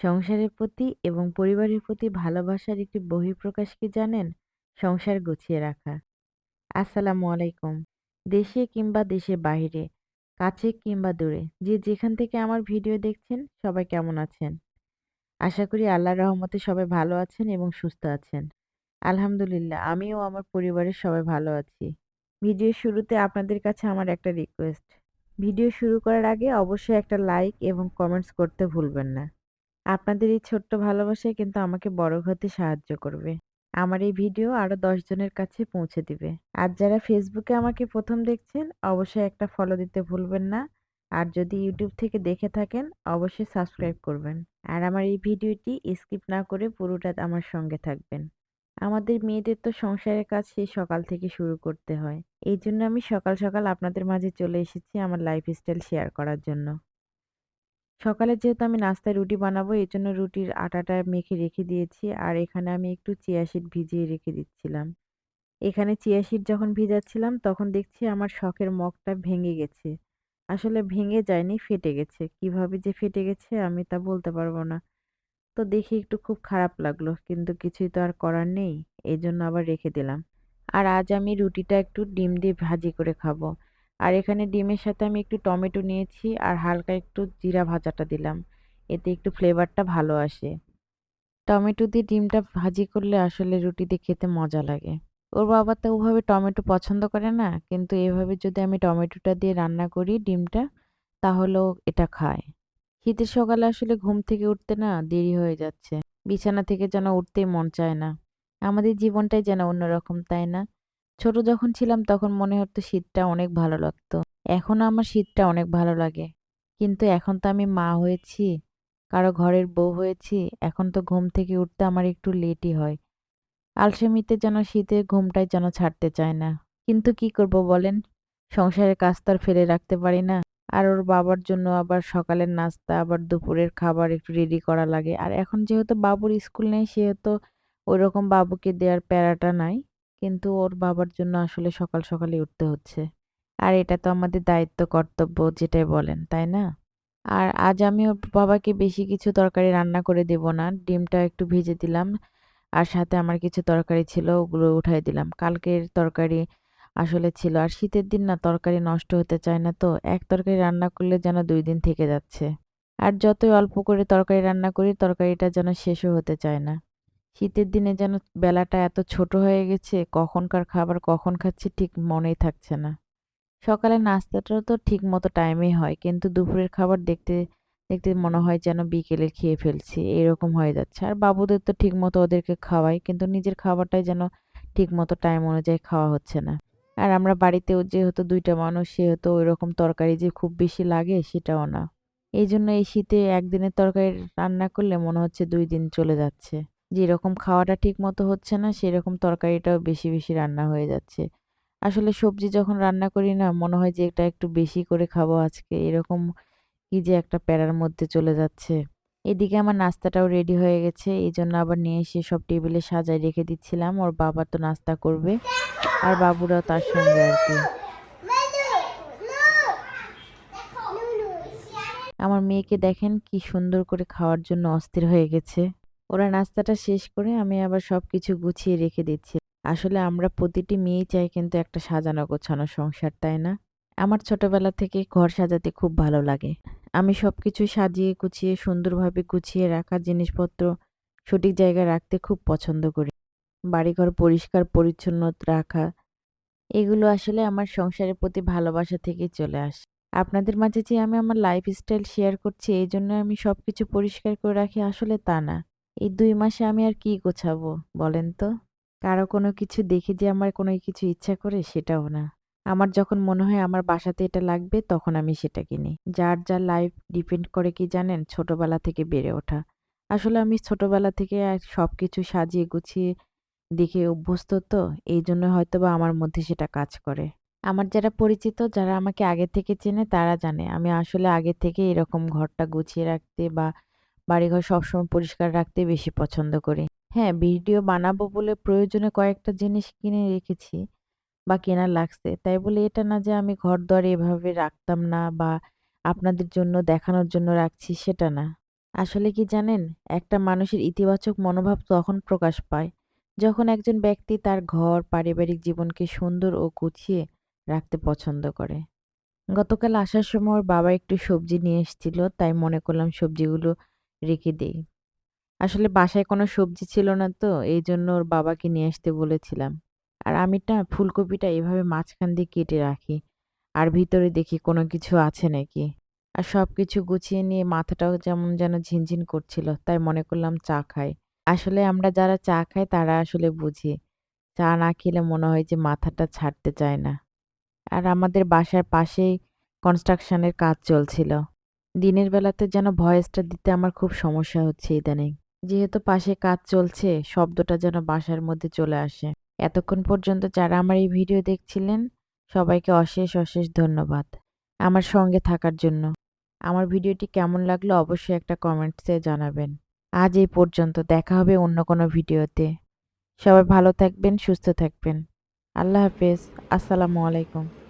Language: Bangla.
সংসারের প্রতি এবং পরিবারের প্রতি ভালোবাসার একটি বহিঃপ্রকাশ কি জানেন? সংসার গুছিয়ে রাখা। আসসালামু আলাইকুম। দেশে কিংবা দেশের বাইরে, কাছে কিংবা দূরে, যে যেখান থেকে আমার ভিডিও দেখছেন সবাই কেমন আছেন? আশা করি আল্লাহর রহমতে সবাই ভালো আছেন এবং সুস্থ আছেন। আলহামদুলিল্লাহ আমিও আমার পরিবারের সবাই ভালো আছি। ভিডিওর শুরুতে আপনাদের কাছে আমার একটা রিকোয়েস্ট। ভিডিও শুরু করার আগে অবশ্যই একটা লাইক এবং কমেন্টস করতে ভুলবেন না। আপনাদের এই ছোট্ট ভালোবাসাই কিন্তু আমাকে বড় হতে সাহায্য করবে। আমার এই ভিডিও আরো ১০ জনের কাছে পৌঁছে দিবে। আর যারা ফেসবুকে আমাকে ১ম দেখছেন অবশ্যই একটা ফলো দিতে ভুলবেন না। আর যদি ইউটিউব থেকে দেখে থাকেন অবশ্যই সাবস্ক্রাইব করবেন। আর আমার এই ভিডিওটি স্কিপ না করে পুরোটা আমার সঙ্গে থাকবেন। আমাদের মেয়েদের তো সংসারের কাজ সেই সকাল থেকে শুরু করতে হয়। এইজন্য আমি সকাল, সকাল আপনাদের মাঝে চলে এসেছি আমার লাইফস্টাইল শেয়ার করার জন্য। সকালে যেহেতু আমি নাস্তায় রুটি বানাবো এজন্য রুটির আটাটা মেখে রেখে দিয়েছি। আর এখানে আমি একটু চিয়া সিড ভিজিয়ে রেখে দিচ্ছিলাম। এখানে চিয়া সিড যখন ভিজাচ্ছিলাম তখন দেখছি আমার শখের মগটা ভেঙে গেছে। আসলে ভেঙে যায়নি, ফেটে গেছে। কিভাবে যে ফেটে গেছে আমি তা বলতে পারবো না। তো দেখে একটু খুব খারাপ লাগলো। কিন্তু কিছুই তো আর করার নেই। এজন্য আবার রেখে দিলাম। আর আজ আমি রুটিটা একটু ডিম দিয়ে ভাজি করে খাবো। আর এখানে ডিমের সাথে আমি একটু টমেটো নিয়েছি আর হালকা একটু জিরা ভাজাটা দিলাম। এতে একটু ফ্লেভারটা ভালো আসে। টমেটো দিয়ে ডিমটা ভাজি করলে আসলে রুটি দিয়ে খেতে মজা লাগে। ওর বাবা তো ওভাবে টমেটো পছন্দ করে না। কিন্তু এভাবে যদি আমি টমেটোটা দিয়ে রান্না করি ডিমটা, তাহলেও এটা খায়। শীতের সকালে আসলে ঘুম থেকে উঠতে না দেরি হয়ে যাচ্ছে। বিছানা থেকে যেন উঠতেই মন চায় না। আমাদের জীবনটাই যেন অন্যরকম, তাই না? ছোট যখন ছিলাম তখন মনে হতো শীতটা অনেক ভালো লাগতো। এখনো আমার শীতটা অনেক ভালো লাগে। কিন্তু এখন তো আমি মা হয়েছি, কারো ঘরের বউ হয়েছি। এখন তো ঘুম থেকে উঠতে আমার একটু লেটই হয়। আলসেমিতে যেন শীতের ঘুমটাই যেন ছাড়তে চায় না। কিন্তু কি করব বলেন? সংসারের কাজ তো আর ফেলে রাখতে পারি না। আর ওর বাবার জন্য আবার সকালের নাস্তা, আবার দুপুরের খাবার একটু রেডি করা লাগে। আর এখন যেহেতু বাবুর স্কুল নেই সেহেতু ওইরকম বাবুকে দেওয়ার প্যারাটা নাই। কিন্তু ওর বাবার জন্য আসলে সকাল সকালই উঠতে হচ্ছে। আর এটা তো আমাদের দায়িত্ব কর্তব্য যেটাই বলেন, তাই না? আর আজ আমি ওর বাবাকে বেশি কিছু তরকারি রান্না করে দেব না। ডিমটা একটু ভেজে দিলাম। আর সাথে আমার কিছু তরকারি ছিল ওগুলো উঠাই দিলাম। কালকের তরকারি আসলে ছিল। আর শীতের দিন না তরকারি নষ্ট হতে চায় না তো। এক তরকারি রান্না করলে যেন ২ দিন থেকে যাচ্ছে। আর যতই অল্প করে তরকারি রান্না করি তরকারিটা যেন শেষও হতে চায় না। শীতের দিনে যেন বেলাটা এত ছোট হয়ে গেছে, কখনকার খাবার কখন খাচ্ছি ঠিক মনেই থাকছে না। সকালের নাস্তাটাও তো ঠিকমতো টাইমেই হয়। কিন্তু দুপুরের খাবার দেখতে, দেখতে মনে হয় যেন বিকেলে খেয়ে ফেলছি। এরকম হয়ে যাচ্ছে। আর বাবুদের তো ঠিকমতো ওদেরকে খাওয়াই। কিন্তু নিজের খাবারটাই যেন ঠিকমতো টাইম অনুযায়ী খাওয়া হচ্ছে না। আর আমরা বাড়িতেও যেহেতু ২ টা মানুষ সেহেতু ওইরকম তরকারি যে খুব বেশি লাগে সেটাও না। এইজন্য এই শীতে একদিনের তরকারি রান্না করলে মনে হচ্ছে ২ দিন চলে যাচ্ছে। যেরকম খাওয়াটা ঠিকমতো হচ্ছে না সেরকম তরকারিটাও বেশি, বেশি রান্না হয়ে যাচ্ছে। আসলে সবজি যখন রান্না করি না মনে হয় যে এটা একটু বেশি করে খাবো আজকে। এরকম কি যে একটা প্যারার মধ্যে চলে যাচ্ছে। এদিকে আমার নাস্তাটাও রেডি হয়ে গেছে। এইজন্য আবার নিয়ে এসে সব টেবিলে সাজায় রেখে দিচ্ছিলাম। ওর বাবা তো নাস্তা করবে। আর বাবুরাও তার সঙ্গে আরকি। আমার মেয়েকে দেখেন কি সুন্দর করে খাওয়ার জন্য অস্থির হয়ে গেছে। ওরা নাস্তাটা শেষ করে আমি আবার সবকিছু গুছিয়ে রেখে দিচ্ছি। আসলে আমরা প্রতিটি মেয়েই চাই কিন্তু একটা সাজানো গোছানো সংসার, তাই না? আমার ছোটবেলা থেকে ঘর সাজাতে খুব ভালো লাগে। আমি সবকিছু সাজিয়ে গুছিয়ে সুন্দরভাবে গুছিয়ে রাখা জিনিসপত্র সঠিক জায়গায় রাখতে খুব পছন্দ করি। বাড়িঘর পরিষ্কার পরিচ্ছন্ন রাখা এগুলো আসলে আমার সংসারের প্রতি ভালোবাসা থেকেই চলে আসে। আপনাদের মাঝে যে আমি আমার লাইফস্টাইল শেয়ার করছি এইজন্য আমি সবকিছু পরিষ্কার করে রাখি আসলে তা না। এই ২ মাসে আমি আর কি গোছাবো বলেন তো? কারো কোনো কিছু দেখে যে আমার কোনো কিছু ইচ্ছা করে সেটাও না। আমার যখন মনে হয় আমার বাসাতে এটা লাগবে তখন আমি সেটা কিনি। যার লাইফ ডিপেন্ড করে কি জানেন? ছোটবেলা থেকে বেড়ে ওঠা। আসলে আমি ছোটবেলা থেকে সবকিছু সাজিয়ে গুছিয়ে দেখে অভ্যস্ত তো এইজন্য হয়তোবা আমার মধ্যে সেটা কাজ করে। আমার যারা পরিচিত যারা আমাকে আগে থেকে চেনে তারা জানে আমি আসলে আগে থেকে এরকম ঘরটা গুছিয়ে রাখতে বা বাড়িঘর সবসময় পরিষ্কার রাখতে বেশি পছন্দ করি। হ্যাঁ, ভিডিও বানাবো বলে প্রয়োজনে কয়েকটা জিনিস কিনে রেখেছি বা কেনা লাগছে। তাই বলে এটা না যে আমি ঘর-দুয়ার এভাবে রাখতাম না বা আপনাদের জন্য দেখানোর জন্য রাখছি সেটা না। আসলে কি জানেন? একটা মানুষের ইতিবাচক মনোভাব তখন প্রকাশ পায়, যখন একজন ব্যক্তি তার ঘর, পারিবারিক জীবনকে সুন্দর ও গুছিয়ে রাখতে পছন্দ করে। গতকাল আসার সময় ওর বাবা একটু সবজি নিয়ে এসেছিল, তাই মনে করলাম সবজিগুলো রেখে দেই। আসলে বাসায় কোনো সবজি ছিল না তো, এইজন্য ওর বাবাকে নিয়ে আসতে বলেছিলাম। আর আমি না ফুলকপিটা এভাবে মাঝখান দিয়ে কেটে রাখি। আর ভিতরে দেখি কোনো কিছু আছে নাকি। আর সবকিছু গুছিয়ে নিয়ে মাথাটাও যেমন যেন ঝিনঝিন করছিল, তাই মনে করলাম চা খাই। আসলে আমরা যারা চা খাই তারা আসলে বুঝি। চা না খেলে মনে হয় যে মাথাটা ছাড়তে চায় না। আর আমাদের বাসার পাশেই কনস্ট্রাকশনের কাজ চলছিল। দিনের বেলাতে যেন ভয়েসটা দিতে আমার খুব সমস্যা হচ্ছে ইদানিং। যেহেতু পাশে কাজ চলছে, শব্দটা যেন বাসার মধ্যে চলে আসে। এতক্ষণ পর্যন্ত যারা আমার এই ভিডিও দেখছিলেন, সবাইকে অশেষ ধন্যবাদ আমার সঙ্গে থাকার জন্য। আমার ভিডিওটি কেমন লাগলো অবশ্যই একটা কমেন্টসে জানাবেন। আজ এই পর্যন্ত, দেখা হবে অন্য কোনো ভিডিওতে। সবাই ভালো থাকবেন, সুস্থ থাকবেন। আল্লাহ হাফেজ। আসসালামু আলাইকুম।